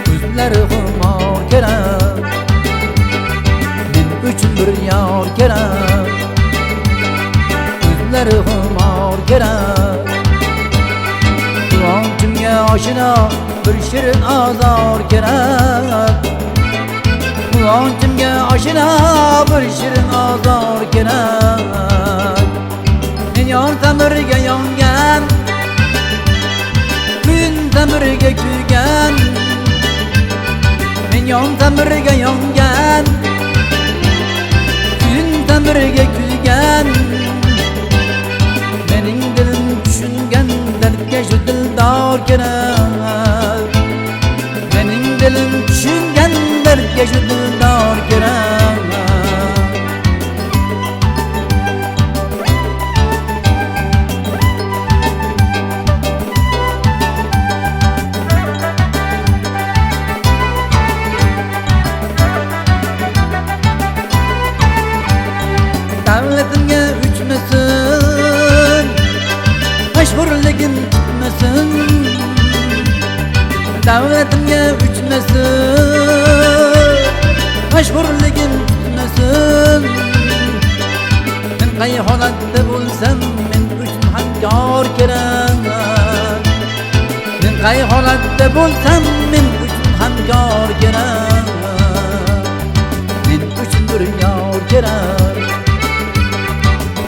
Gözleri xumor kerak, men uchun bir yor kerak. Gözleri xumor kerak, quvoncimga oshino bir shirin azor kerak. Quvoncimga oshino bir shirin azor kerak. Men yon ta'mirga yongan, kun ta'mirga kuygan. Men yon ta'mirga yongan, kun ta'mirga kuygan. Mening dilim tushungan dardga shu dildor kerak. Mening dilim tushungan dardga shu dildor kerak. Davlatimga uchmasin, mashhurligim tutmasin. Davlatimga uchmasin, mashhurligim tutmasin. Men qay holatda bo'lsam, men uchun hamkor kerak. Men qay holatda bo'lsam, men uchun hamkor kerak. Men uchun bir yor kerak.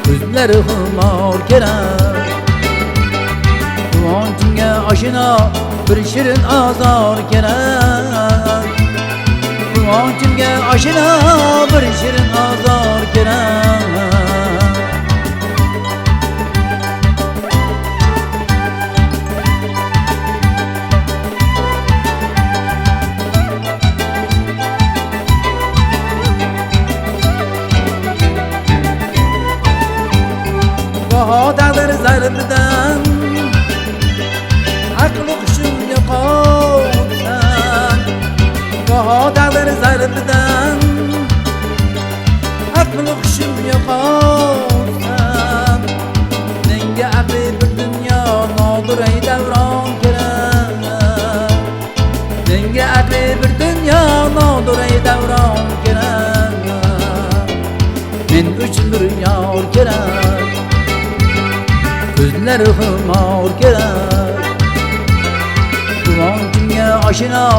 Gözleri xumor kerak, quvoncimga oshino bir shirin azor kerak. Quvoncimga oshino bir shirin azor kerak. Goho taqdir zarbidan aqli hushim yo'qolsam, goho taqdir zarbidan aqli hushim yo'qolsam, menga aqli bir dunyo nodiray davron kerak. Menga aqli bir dunyo nodiray davron kerak. Men uchun bir yor kerak. Gözleri xumor kerak, quvoncimga oshino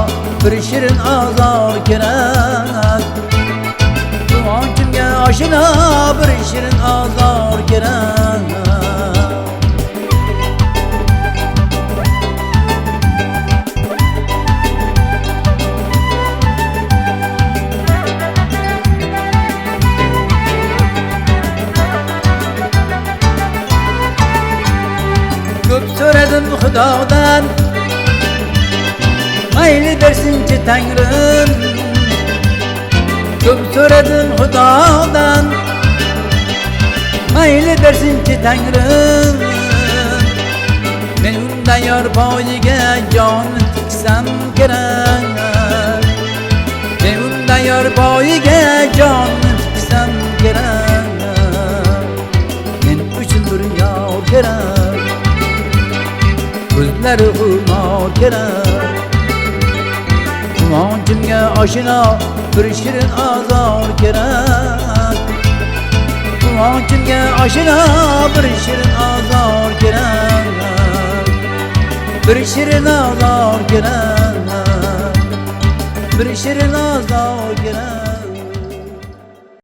bir shirin azor kerak. Quvoncimga oshino bir shirin azor kerak. Ko'p so'radim Xudodan, mayli bersinchi Tangrim. Ko'p so'radim Xudodan, mayli bersinchi Tangrim. Men undan yor poyiga jon tiksam kerak. Men undan yor poyiga jon tiksam kerak. Men uchun bir yor kerak. Gözleri xumor kerak, quvoncimga oshino bir shirin azor kerak. Quvoncimga oshino bir shirin azor kerak. Bir shirin azor kerak. Bir shirin azor kerak.